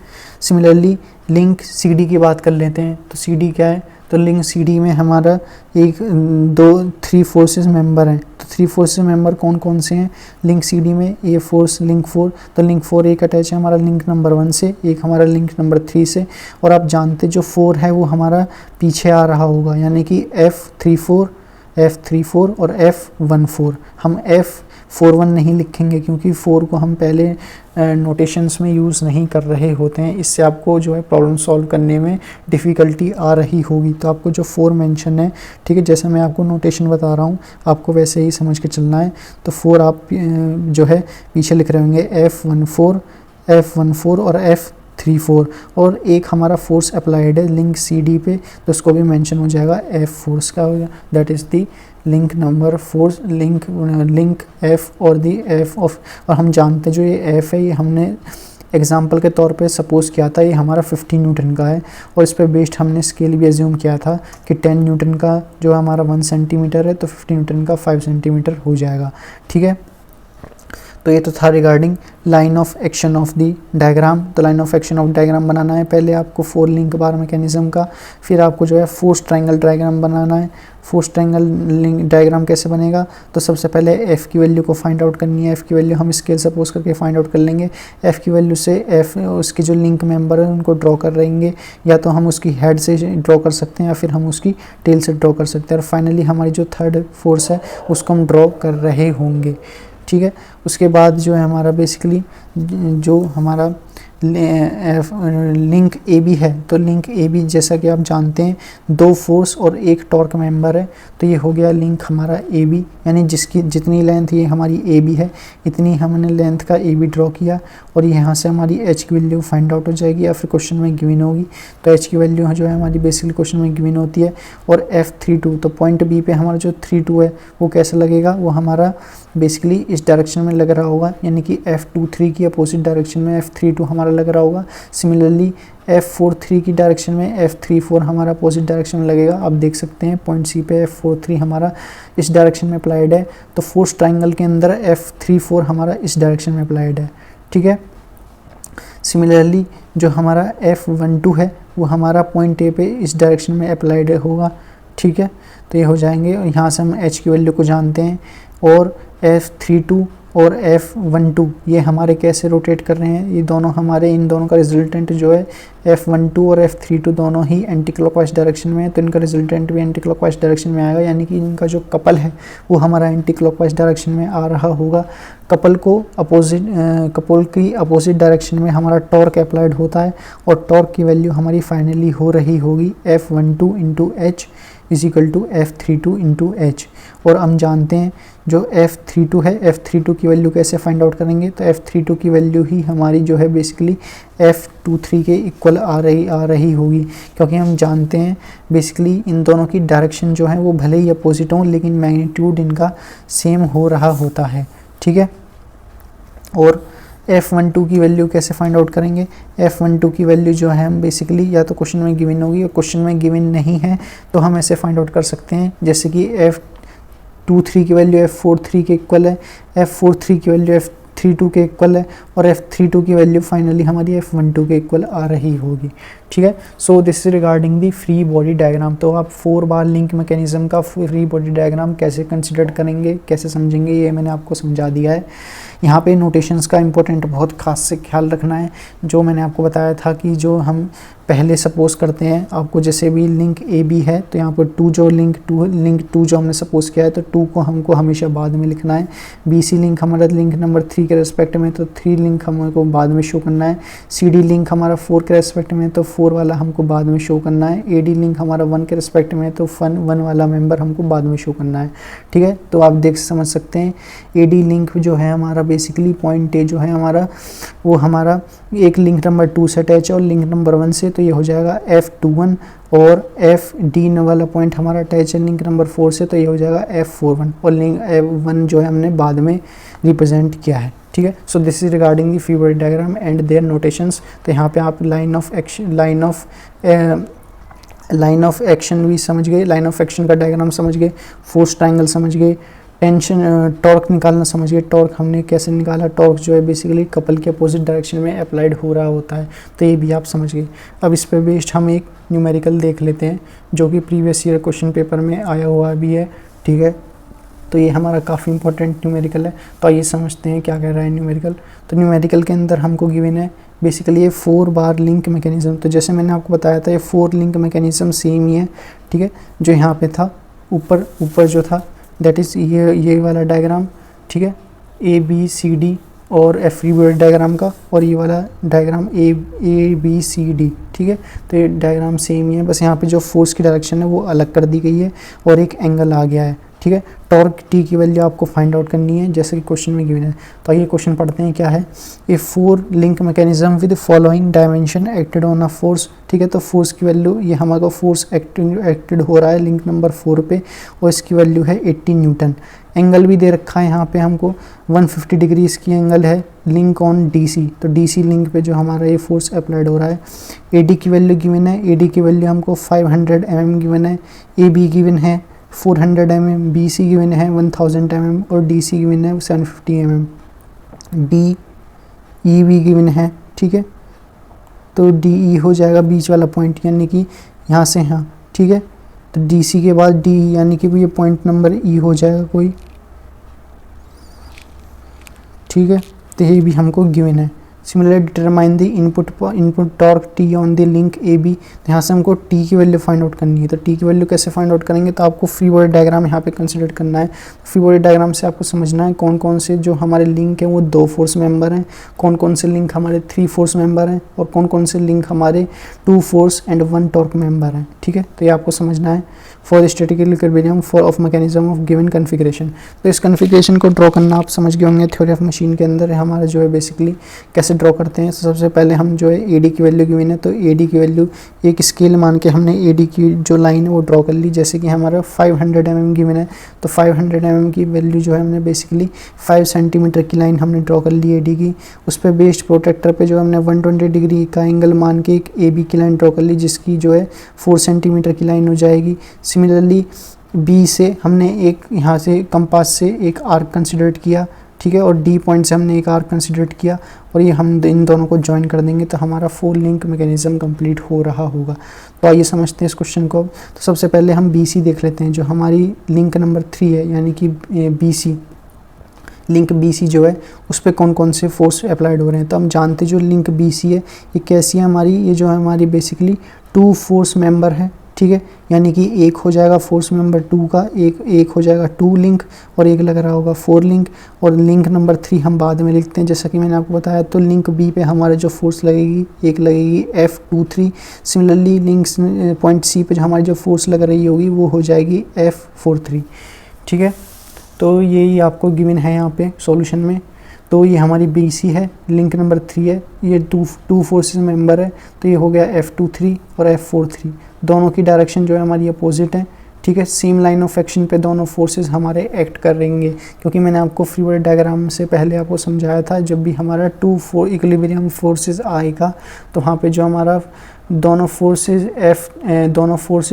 सिमिलरली लिंक CD की बात कर लेते हैं, तो CD क्या है, तो लिंक CD में हमारा 3 फोर्सेस मेंबर हैं। तो 3 फोर्सेस मेंबर कौन कौन से हैं लिंक CD में, A फोर्स लिंक 4, तो लिंक 4 एक अटैच है हमारा लिंक नंबर 1 से, एक हमारा लिंक नंबर 3 से, और आप जानते जो 4 है वो हमारा पीछे आ रहा होगा, यानी कि F34 और F14। हम F41 नहीं लिखेंगे क्योंकि 4 को हम पहले नोटेशंस में यूज़ नहीं कर रहे होते हैं, इससे आपको जो है प्रॉब्लम सॉल्व करने में डिफ़िकल्टी आ रही होगी। तो आपको जो 4 मेंशन है, ठीक है, जैसे मैं आपको नोटेशन बता रहा हूँ आपको वैसे ही समझ के चलना है। तो 4 आप जो है पीछे लिख रहे होंगे F14 और F34, और एक हमारा फोर्स अप्लाइड है लिंक CD पे, तो उसको भी मेंशन हो जाएगा F फोर्स का, that is the link number 4 link F और दी F ऑफ। और हम जानते हैं जो ये F है ये हमने एग्जाम्पल के तौर पे सपोज़ किया था, ये हमारा 15 न्यूटन का है, और इस पे बेस्ड हमने स्केल भी एज्यूम किया था कि 10 न्यूटन का जो हमारा 1 सेंटीमीटर है, तो 15 न्यूटन का 5 सेंटीमीटर हो जाएगा, ठीक है। तो ये तो था regarding line of action of the diagram. तो line of action of diagram बनाना है पहले आपको 4 लिंक बार मैकेनिज्म का, फिर आपको जो है फोर्स ट्रायंगल डायग्राम बनाना है। फोर्स ट्रायंगल डायग्राम कैसे बनेगा, तो सबसे पहले F की वैल्यू को फाइंड आउट करनी है। F की वैल्यू हम स्केल सपोज करके फाइंड आउट कर लेंगे। F की वैल्यू से F उसके जो लिंक मेंबर है उनको ड्रॉ कर लेंगे, या तो हम उसकी हेड से ड्रॉ कर सकते हैं या फिर हम उसकी टेल से ड्रॉ कर सकते हैं। और फाइनली हमारी जो थर्ड फोर्स है उसको हम ड्रॉ कर रहे होंगे, ठीक है। उसके बाद जो है हमारा बेसिकली जो हमारा लिंक AB है, तो लिंक AB जैसा कि आप जानते हैं 2 फोर्स और 1 टॉर्क मेंबर है, तो ये हो गया लिंक हमारा AB, यानी जिसकी जितनी लेंथ ये हमारी AB है इतनी हमने लेंथ का AB ड्रॉ किया, और यहाँ से हमारी H की वैल्यू फाइंड आउट हो जाएगी या फिर क्वेश्चन में गिवन होगी। तो H की वैल्यू जो है हमारी बेसिकली क्वेश्चन में गिवन होती है। और F32, तो पॉइंट B पे हमारा जो 32 है वो कैसा लगेगा, वो हमारा बेसिकली इस डायरेक्शन में लग रहा होगा, यानी कि F23 की अपोजिट डायरेक्शन में F32 हमारा लग रहा होगा। सिमिलरली F43 की डायरेक्शन में F34 हमारा अपोजिट डायरेक्शन में लगेगा। आप देख सकते हैं पॉइंट C पे F43 हमारा इस डायरेक्शन में अप्लाइड है, तो फोर्स ट्रायंगल के अंदर F34 हमारा इस डायरेक्शन में अप्लाइड है, ठीक है। सिमिलरली जो हमारा F12 है वो हमारा पॉइंट A पे इस डायरेक्शन में अप्लाइड होगा, ठीक है। तो ये हो जाएंगे, और यहाँ से हम H की वैल्यू को जानते हैं। और F32 और F12 ये हमारे कैसे रोटेट कर रहे हैं, ये दोनों हमारे इन दोनों का रिजल्टेंट जो है F12 और F32 दोनों ही एंटी क्लॉकवाइज डायरेक्शन में है, तो इनका रिजल्टेंट भी एंटी क्लॉकवाइज डायरेक्शन में आएगा, यानी कि इनका जो कपल है वो हमारा एंटी क्लॉकवाइज डायरेक्शन में आ रहा होगा। कपल की अपोजिट डायरेक्शन में हमारा टॉर्क अप्लाइड होता है, और टॉर्क की वैल्यू हमारी फाइनली हो रही होगी F12 into H is equal to F32 into H। और हम जानते हैं जो F32 है, F32 की वैल्यू कैसे फाइंड आउट करेंगे, तो F32 की वैल्यू ही हमारी जो है बेसिकली F23 के इक्वल आ रही होगी, क्योंकि हम जानते हैं बेसिकली इन दोनों की डायरेक्शन जो है वो भले ही अपोजिट हों लेकिन मैग्नीट्यूड इनका सेम हो रहा होता है, ठीक है। और F12 की वैल्यू कैसे फाइंड आउट करेंगे, F12 की वैल्यू जो है हम बेसिकली या तो क्वेश्चन में गिवन होगी, और क्वेश्चन में गिवन नहीं है तो हम ऐसे फाइंड आउट कर सकते हैं, जैसे कि F23 की वैल्यू F43 के इक्वल है, F43 की वैल्यू F32 के इक्वल है, और F32 की वैल्यू फाइनली हमारी F12 के इक्वल आ रही होगी, ठीक है। So this is regarding the free body diagram. तो आप 4 बार लिंक मैकेनिज्म का फ्री बॉडी डायग्राम कैसे कंसिडर करेंगे, कैसे समझेंगे, ये मैंने आपको समझा दिया है। यहाँ पे नोटेशंस का इंपॉर्टेंट बहुत खास से ख्याल रखना है। जो मैंने आपको बताया था कि जो हम पहले सपोज करते हैं, आपको जैसे भी लिंक ए बी है तो यहाँ पर लिंक टू जो हमने सपोज किया है तो 2 को हमको हमेशा बाद में लिखना है। बी सी लिंक हमारा लिंक नंबर 3 के रेस्पेक्ट में तो 3 लिंक हमको बाद में शो करना है। सी डी लिंक हमारा 4 के रेस्पेक्ट में तो 4 वाला हमको बाद में शो करना है। ए डी लिंक हमारा 1 के रेस्पेक्ट में तो 1 वाला मेंबर हमको बाद में शो करना है, ठीक है। तो आप समझ सकते हैं ए डी लिंक जो है हमारा बेसिकली पॉइंट ए जो है हमारा वो हमारा एक लिंक नंबर 2 से अटैच है और लिंक नंबर 1 से, तो ये हो जाएगा F21 और एफ डी वाला पॉइंट हमारा अटैच है लिंक नंबर 4 से, तो ये हो जाएगा F41 और लिंक F1 जो है हमने बाद में रिप्रेजेंट किया है, ठीक है। So this is regarding the free body diagram and their notations. तो यहाँ पे आप लाइन ऑफ एक्शन भी समझ गए, लाइन ऑफ एक्शन का डायग्राम समझ गए, फोर्स ट्रायंगल समझ गए, टेंशन टॉर्क निकालना समझ गए। टॉर्क हमने कैसे निकाला, टॉर्क जो है बेसिकली कपल के अपोजिट डायरेक्शन में अप्लाइड हो रहा होता है, तो ये भी आप समझ गए। अब इस पे बेस्ड हम एक न्यूमेरिकल देख लेते हैं जो कि प्रीवियस ईयर क्वेश्चन पेपर में आया हुआ भी है, ठीक है। तो ये हमारा काफ़ी इंपॉर्टेंट न्यूमेरिकल है। तो आइए समझते हैं क्या कह रहा है न्यूमेरिकल। तो न्यूमेरिकल के अंदर हमको गिवन है बेसिकली ये 4 बार लिंक मैकेनिज्म। तो जैसे मैंने आपको बताया था ये 4 लिंक मैकेनिज्म सेम ही है, ठीक है। जो यहाँ पे था ऊपर जो था दैट इज़ ये वाला डायग्राम, ठीक है, ए बी सी डी और एफ फ्री बॉडी डायग्राम का, और ये वाला diagram A B C D, ठीक है। तो ये डायग्राम सेम ही है, बस यहाँ पे जो फोर्स की डायरेक्शन है वो अलग कर दी गई है और एक एंगल आ गया है, ठीक है। टॉर्क टी की वैल्यू आपको फाइंड आउट करनी है जैसे कि क्वेश्चन में गिवन है। तो आइए क्वेश्चन पढ़ते हैं क्या है। ए 4 link mechanism with following dimension acted on a force, ठीक है। तो फोर्स की वैल्यू ये हमारा फोर्स एक्टेड हो रहा है लिंक नंबर 4 पे और इसकी वैल्यू है 80 न्यूटन। एंगल भी दे रखा है यहाँ पे हमको 150 डिग्री इसकी एंगल है। लिंक ऑन डीसी, तो डीसी लिंक पे जो हमारा ये फोर्स अप्लाइड हो रहा है। एडी की वैल्यू गिवन है, एडी की वैल्यू हमको 500 mm गिवन है, ए बी गिवन है 400 mm, बी सी गिवन है 1000 mm और डी सी गिवन है 750 mm, डी ई भी गिवन है, ठीक है। तो डी ई हो जाएगा बीच वाला पॉइंट यानी कि यहाँ से यहाँ, ठीक है। तो डी सी के बाद डी यानी कि ये पॉइंट नंबर ई हो जाएगा कोई, ठीक है। तो ये भी हमको गिवन है। Similarly determine the input torque T on the link A B. तो यहाँ से हमको टी की वैल्यू फाइंड आउट करनी है। तो टी की वैल्यू कैसे फाइंड आउट करेंगे, तो आपको फ्री बॉडी डायग्राम यहाँ पे कंसिडर करना है। फ्री बॉडी डायग्राम से आपको समझना है कौन कौन से जो हमारे लिंक हैं वो 2 फोर्स मेंबर हैं, कौन कौन से लिंक हमारे 3 फोर्स मेंबर हैं और कौन कौन से लिंक हमारे 2 फोर्स एंड 1 टॉर्क मेंबर हैं, ठीक है। तो ये आपको समझना है। For statistical equilibrium for of mechanism of given configuration. तो इस कॉन्फ़िगरेशन को ड्रॉ करना आप समझ गए होंगे थ्योरी ऑफ मशीन के अंदर हमारा जो है बेसिकली कैसे ड्रॉ करते हैं। तो सबसे पहले हम जो है एडी की वैल्यू गिवन है, तो एडी की वैल्यू एक स्केल मान के हमने एडी की जो लाइन है वो ड्रॉ कर ली। जैसे कि हमारा 500 mm गिवन है, तो 500 mm की वैल्यू जो है हमने बेसिकली 5 सेंटीमीटर की लाइन हमने ड्रॉ कर ली एडी की। उस पर बेस्ड प्रोटेक्टर पे जो हमने 120 डिग्री का एंगल मान के एक ए बी की लाइन ड्रॉ कर ली जिसकी जो है 4 सेंटीमीटर की लाइन हो जाएगी। सिमिलरली बी से हमने एक यहाँ से कंपास से एक आर्क कंसिडर किया, ठीक है, और डी पॉइंट से हमने एक आर्क कंसिडर किया और ये हम इन दोनों को ज्वाइन कर देंगे तो हमारा 4 लिंक मैकेनिज्म कंप्लीट हो रहा होगा। तो आइए समझते हैं इस क्वेश्चन को। तो सबसे पहले हम बी सी देख लेते हैं जो हमारी लिंक नंबर 3 है यानी कि B C link B C जो है उस पर कौन कौन से फोर्स अप्लाइड हो रहे हैं। तो हम जानते जो लिंक बी सी है ये कैसी है हमारी, ये जो है हमारी बेसिकली 2 फोर्स मेंबर है, ठीक है। यानी कि एक हो जाएगा फोर्स मेंबर 2 का, एक हो जाएगा 2 लिंक और एक लग रहा होगा 4 लिंक। और लिंक नंबर 3 हम बाद में लिखते हैं जैसा कि मैंने आपको बताया। तो लिंक बी पे हमारे जो फोर्स लगेगी एक लगेगी F23। सिमिलरली लिंक पॉइंट सी पे जो हमारी जो फोर्स लग रही होगी वो हो जाएगी F43, ठीक है। तो यही आपको गिवन है यहाँ पे सॉल्यूशन में। तो ये हमारी बी सी है, लिंक नंबर 3 है, ये 2 फोर्सेस मेंबर है, तो ये हो गया F23 और F43। दोनों की डायरेक्शन जो है हमारी अपोजिट है, ठीक है। सेम लाइन ऑफ एक्शन पे दोनों फोर्सेस हमारे एक्ट कर रहेंगे क्योंकि मैंने आपको फ्री बॉडी डायग्राम से पहले आपको समझाया था जब भी हमारा 2 इक्विलिब्रियम फोर्सेस आएगा तो वहाँ पे जो हमारा दोनों फोर्सेस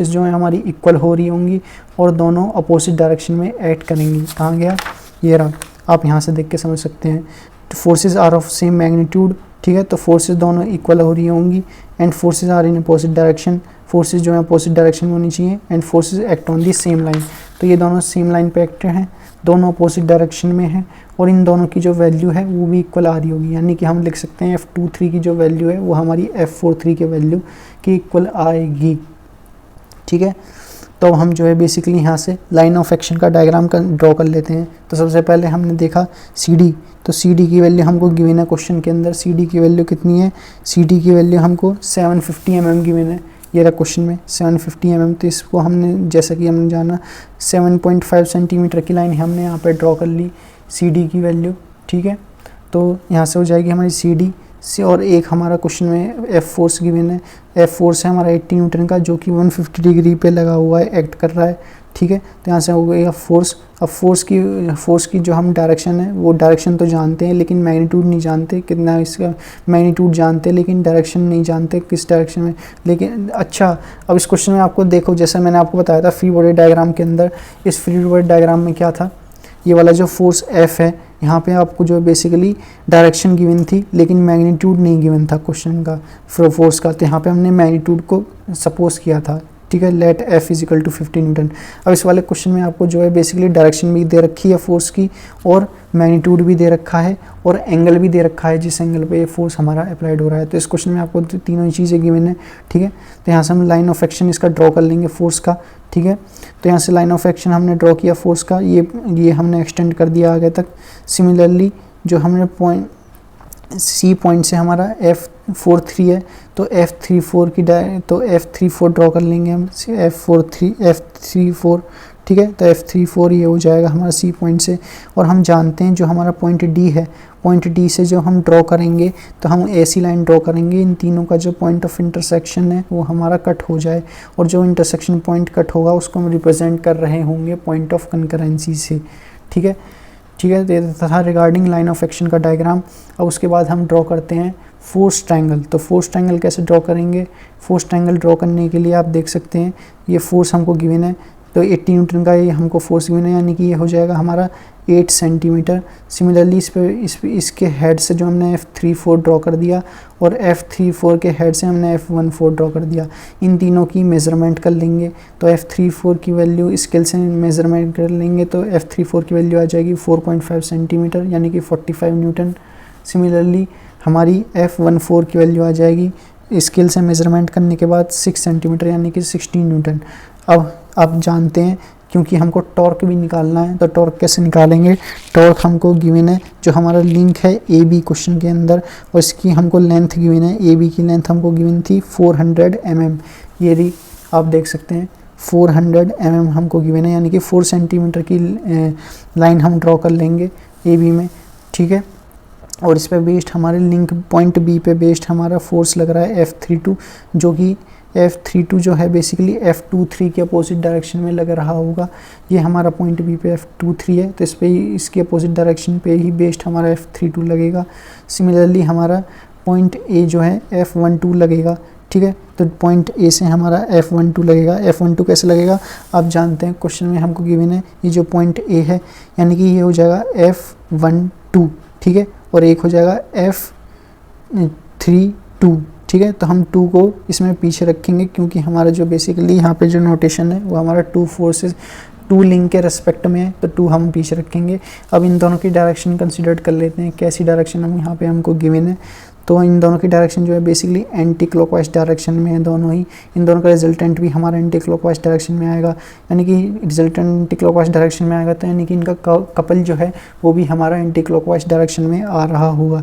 जो है हमारी इक्वल हो रही होंगी और दोनों अपोजिट डायरेक्शन में एक्ट करेंगी। कहाँ गया, ये रहा, आप यहाँ से देख के समझ सकते हैं। Forces are of same magnitude, ठीक है, तो फोर्सेस दोनों इक्वल हो रही होंगी, and forces are in opposite direction, forces जो है अपोजिट डायरेक्शन में होनी चाहिए, and forces act on the same line, तो ये दोनों सेम लाइन पे एक्ट हैं, दोनों अपोजिट डायरेक्शन में हैं, और इन दोनों की जो वैल्यू है वो भी इक्वल आ रही होगी, यानी कि हम लिख सकते हैं F23 की जो वैल्यू है वो हमारी F43 के वैल्यू की इक्वल आएगी, ठीक है। तो हम जो है बेसिकली यहाँ से लाइन ऑफ एक्शन का डायग्राम ड्रॉ कर लेते हैं। तो सबसे पहले हमने देखा CD, तो CD की वैल्यू हमको गिवन है क्वेश्चन के अंदर, CD की वैल्यू कितनी है, CD की वैल्यू हमको 750 mm गिवन है, ये रहा क्वेश्चन में 750 mm, तो इसको हमने जैसा कि हमने जाना 7.5 सेंटीमीटर की लाइन हमने यहाँ पे ड्रॉ कर ली CD की वैल्यू, ठीक है। तो यहाँ से हो जाएगी हमारी CD से, और एक हमारा क्वेश्चन में F फोर्स गिवन है, F फोर्स है हमारा 80 न्यूटन का, जो कि 150 डिग्री पे लगा हुआ है, एक्ट कर रहा है, ठीक है। तो यहाँ से हो गया फोर्स। अब फोर्स की जो हम डायरेक्शन है वो डायरेक्शन तो जानते हैं लेकिन मैग्नीट्यूड नहीं जानते, कितना इसका मैग्नीट्यूड जानते हैं लेकिन डायरेक्शन नहीं जानते किस डायरेक्शन में। लेकिन अच्छा, अब इस क्वेश्चन में आपको देखो, जैसा मैंने आपको बताया था फ्री बॉडी डायग्राम के अंदर, इस फ्री बॉडी डायग्राम में क्या था, ये वाला जो फोर्स F है, यहाँ पे आपको जो बेसिकली डायरेक्शन गिवन थी लेकिन मैग्नीट्यूड नहीं गिवन था क्वेश्चन का फोर्स का, तो यहाँ पे हमने मैग्नीट्यूड को सपोज किया था, ठीक है, let F is equal to 50 newton. अब इस वाले क्वेश्चन में आपको जो है बेसिकली डायरेक्शन भी दे रखी है फोर्स की, और मैग्नीट्यूड भी दे रखा है, और एंगल भी दे रखा है जिस एंगल पे ये फोर्स हमारा अप्लाइड हो रहा है। तो इस क्वेश्चन में आपको तीनों ही चीज़ें गिवन है, ठीक है। तो यहाँ से हम लाइन ऑफ एक्शन इसका ड्रॉ कर लेंगे फोर्स का, ठीक है। तो यहाँ से लाइन ऑफ एक्शन हमने ड्रॉ किया फोर्स का, ये हमने एक्सटेंड कर दिया आगे तक। सिमिलरली जो हमने पॉइंट C पॉइंट से हमारा F43 है, तो F34 ड्रॉ कर लेंगे हम, F34, ठीक है। तो F34 ये हो जाएगा हमारा C पॉइंट से, और हम जानते हैं जो हमारा पॉइंट D है, पॉइंट D से जो हम ड्रॉ करेंगे तो हम ऐसी लाइन ड्रॉ करेंगे, इन तीनों का जो पॉइंट ऑफ इंटरसेक्शन है वो हमारा कट हो जाए, और जो इंटरसेक्शन पॉइंट कट होगा उसको हम रिप्रेजेंट कर रहे होंगे पॉइंट ऑफ कंकरेंसी से, ठीक है, ठीक है। तो तथा रिगार्डिंग लाइन ऑफ एक्शन का डायग्राम। अब उसके बाद हम ड्रॉ करते हैं फोर्स ट्रायंगल। तो फोर्स ट्रायंगल कैसे ड्रॉ करेंगे, फोर्स ट्रायंगल ड्रॉ करने के लिए आप देख सकते हैं ये फोर्स हमको गिवन है, तो 80 न्यूटन का ये हमको फोर्स गिवन है, यानी कि ये हो जाएगा हमारा 8 सेंटीमीटर। सिमिलरली इसके हेड से जो हमने F34 ड्रॉ कर दिया, और F34 के हेड से हमने F14 ड्रॉ कर दिया, इन तीनों की मेज़रमेंट कर लेंगे। तो F34 की वैल्यू स्केल से मेज़रमेंट कर लेंगे, तो F34 की वैल्यू आ जाएगी 4.5 सेंटीमीटर, यानी कि 45 न्यूटन। सिमिलरली हमारी F14 की वैल्यू आ जाएगी स्केल से मेज़रमेंट करने के बाद 6 सेंटीमीटर, यानी कि 16 न्यूटन। अब आप जानते हैं क्योंकि हमको टॉर्क भी निकालना है, तो टॉर्क कैसे निकालेंगे, टॉर्क हमको गिवन है, जो हमारा लिंक है AB क्वेश्चन के अंदर, और इसकी हमको लेंथ गिवन है, AB की लेंथ हमको गिवन थी 400 mm, ये रही आप देख सकते हैं 400 mm हमको गिवन है, यानी कि 4 सेंटीमीटर की लाइन हम ड्रॉ कर लेंगे AB में, ठीक है। और इस पर बेस्ड हमारे लिंक पॉइंट B पे बेस्ड हमारा फोर्स लग रहा है F32, जो कि F32 जो है बेसिकली F23 के अपोजिट डायरेक्शन में लग रहा होगा। ये हमारा पॉइंट B पे F23 है, तो इस पे इसके अपोजिट डायरेक्शन पे ही बेस्ड हमारा F32 लगेगा। सिमिलरली हमारा पॉइंट A जो है F12 लगेगा, ठीक है। तो पॉइंट A से हमारा F12 लगेगा। F12 कैसे लगेगा आप जानते हैं, क्वेश्चन में हमको गिवन है ये जो पॉइंट A है, यानी कि ये हो जाएगा F12, ठीक है, और एक हो जाएगा F32, ठीक है। तो हम 2 को इसमें पीछे रखेंगे, क्योंकि हमारा जो बेसिकली यहाँ पे जो नोटेशन है वो हमारा 2 फोर्सेस 2 लिंक के रेस्पेक्ट में है, तो 2 हम पीछे रखेंगे। अब इन दोनों की डायरेक्शन कंसिडर कर लेते हैं, कैसी डायरेक्शन हम यहाँ पे हमको गिवन है। तो इन दोनों की डायरेक्शन जो है बेसिकली एंटी क्लॉकवाइज डायरेक्शन में है दोनों ही, इन दोनों का रिजल्टेंट भी हमारा एंटी क्लॉकवाइज डायरेक्शन में आएगा, यानी कि रिजल्टेंट एंटी क्लॉकवाइज डायरेक्शन में आएगा, तो यानी कि इनका कपल जो है वो भी हमारा एंटी क्लॉकवाइज डायरेक्शन में आ रहा होगा।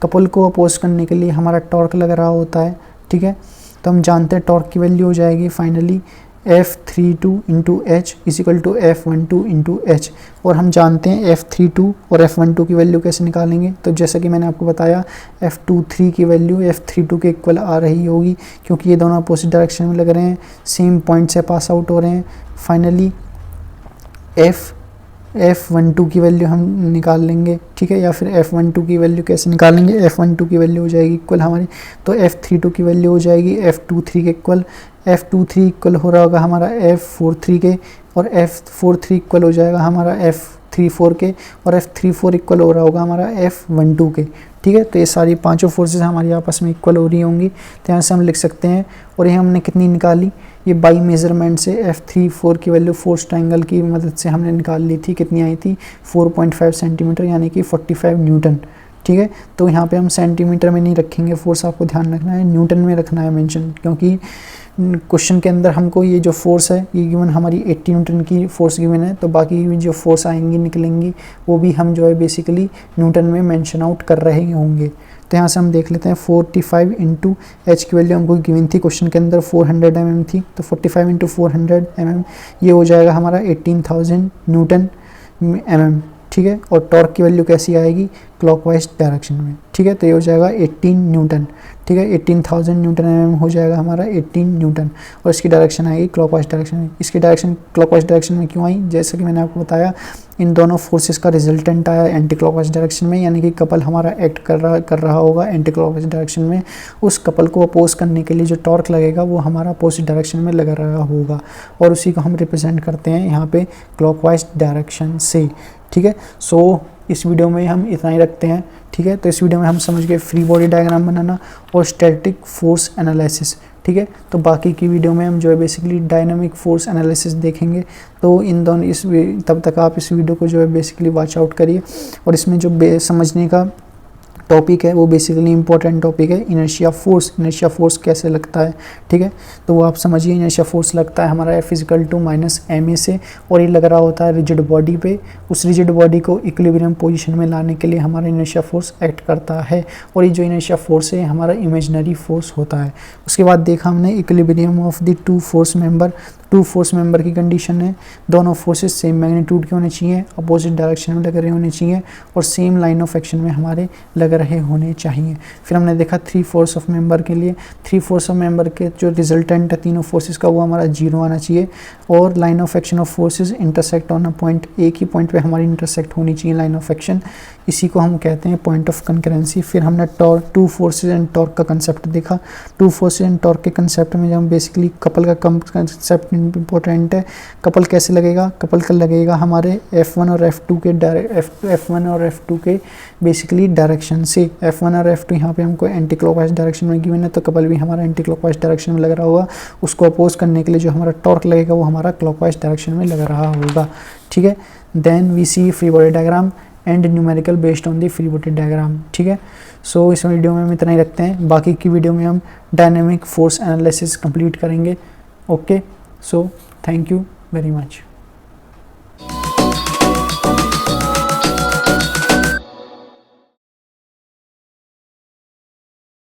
कपल को अपोज करने के लिए हमारा टॉर्क लग रहा होता है, ठीक है। तो हम जानते हैं टॉर्क की वैल्यू हो जाएगी finally F32 into H is equal to F12 into H, और हम जानते हैं F32 और F12 की वैल्यू कैसे निकालेंगे। तो जैसा कि मैंने आपको बताया F23 की वैल्यू F32 के इक्वल आ रही होगी, क्योंकि ये दोनों अपोजिट डायरेक्शन में लग रहे हैं, सेम पॉइंट से पास आउट हो रहे हैं। फाइनली F12 की वैल्यू हम निकाल लेंगे, ठीक है, या फिर F12 की वैल्यू कैसे निकालेंगे, F12 की वैल्यू हो जाएगी इक्वल हमारी, तो F32 की वैल्यू हो जाएगी F23 के इक्वल। F23 इक्वल हो रहा होगा हमारा F43 के, और F43 इक्वल हो जाएगा हमारा F34 के, और F34 इक्वल हो रहा होगा हमारा F12 के। ठीक है, तो ये सारी पांचों फोर्सेस हमारी आपस में इक्वल हो रही होंगी, तो यहाँ से हम लिख सकते हैं। और ये हमने कितनी निकाली, ये बाई मेजरमेंट से F34 की वैल्यू फोर्स ट्रायंगल की मदद से हमने निकाल ली थी। कितनी आई थी, 4.5 सेंटीमीटर, यानी कि 45 न्यूटन। ठीक है, तो यहाँ पे हम सेंटीमीटर में नहीं रखेंगे फोर्स, आपको ध्यान रखना है न्यूटन में रखना है मेंशन, क्योंकि क्वेश्चन के अंदर हमको ये जो फोर्स है ये गिवन हमारी 80 न्यूटन की फोर्स गिवन है, तो बाकी जो फोर्स आएंगी निकलेंगी वो भी हम जो है बेसिकली न्यूटन में मेंशन आउट कर रहे होंगे। तो यहाँ से हम देख लेते हैं 45 इंटू एच की वैल्यू हमको गिवन थी क्वेश्चन के अंदर 400 mm थी, तो 45 इंटू 400 mm ये हो जाएगा हमारा 18,000 न्यूटन mm। ठीक है, और टॉर्क की वैल्यू कैसी आएगी, क्लॉकवाइज डायरेक्शन में। ठीक है, तो ये हो जाएगा 18 न्यूटन। ठीक है, 18,000 न्यूटन mm हो जाएगा हमारा 18 न्यूटन, और इसकी डायरेक्शन आएगी क्लॉकवाइज डायरेक्शन में। इसकी डायरेक्शन क्लॉकवाइज डायरेक्शन में क्यों आई, जैसे कि मैंने आपको बताया इन दोनों फोर्सेस का रिजल्टेंट आया एंटी क्लॉकवाइज डायरेक्शन में, यानी कि कपल हमारा एक्ट कर रहा होगा एंटी क्लॉकवाइज डायरेक्शन में। उस कपल को अपोज करने के लिए जो टॉर्क लगेगा वो हमारा अपोजिट डायरेक्शन में लगा रहा होगा, और उसी को हम रिप्रेजेंट करते हैं यहाँ पे क्लॉकवाइज डायरेक्शन से। ठीक है, सो इस वीडियो में हम इतना ही रखते हैं। ठीक है, तो इस वीडियो में हम समझ गए फ्री बॉडी डायग्राम बनाना और स्टैटिक फोर्स एनालिसिस। ठीक है, तो बाकी की वीडियो में हम जो है बेसिकली डायनामिक फोर्स एनालिसिस देखेंगे। तो इन दोनों तब तक आप इस वीडियो को जो है बेसिकली वॉच आउट करिए, और इसमें जो समझने का टॉपिक है वो बेसिकली इंपॉर्टेंट टॉपिक है, इनर्शिया फोर्स। इनर्शिया फोर्स कैसे लगता है, ठीक है, तो वो आप समझिए। इनर्शिया फोर्स लगता है हमारा F=- ma से, और ये लग रहा होता है रिजिड बॉडी पे। उस रिजिड बॉडी को इक्विलिब्रियम पोजीशन में लाने के लिए हमारा इनर्शिया फोर्स एक्ट करता है, और ये जो इनर्शिया फोर्स है हमारा इमेजिनरी फोर्स होता है। उसके बाद देखा हमने equilibrium of the two force member. Two force member की कंडीशन है, दोनों फोर्सेस सेम मैग्नीट्यूड के होने चाहिए, अपोजिट डायरेक्शन में लग रहे होने चाहिए, और सेम लाइन ऑफ एक्शन में हमारे लग रहे होने चाहिए। फिर हमने देखा थ्री फोर्स ऑफ मेंबर के लिए, थ्री फोर्स ऑफ मेंबर के जो रिजल्टेंट है तीनों फोर्सेस का वो हमारा 0 आना चाहिए, और line of action of forces intersect on a point, एक ही पॉइंट पे हमारी इंटरसेक्ट होनी चाहिए लाइन ऑफ एक्शन, इसी को हम कहते हैं पॉइंट ऑफ कंकरेंसी। फिर हमने टू फोर्सेस एंड टॉर्क का कंसेप्ट देखा। टू फोर्सेस एंड टॉर्क के कंसेप्ट में हम बेसिकली कपल का कंसेप्ट इंपॉर्टेंट है। कपल कैसे लगेगा, कपल का लगेगा हमारे F1 और F2 के बेसिकली डायरेक्शन से। F1 और F2 यहाँ पे हमको एंटी क्लॉकवाइज डायरेक्शन में गिवन है, तो कपल भी हमारा एंटी क्लॉकवाइज डायरेक्शन में लग रहा होगा। उसको अपोज करने के लिए जो हमारा टॉर्क लगेगा वो हमारा क्लॉकवाइज डायरेक्शन में लग रहा होगा। ठीक है, then we see free body diagram and numerical based on the free body diagram. ठीक है, सो इस वीडियो में हम इतना ही रखते हैं, बाकी की वीडियो में हम डायनेमिक फोर्स एनालिसिस कंप्लीट करेंगे। Okay, so thank you very much.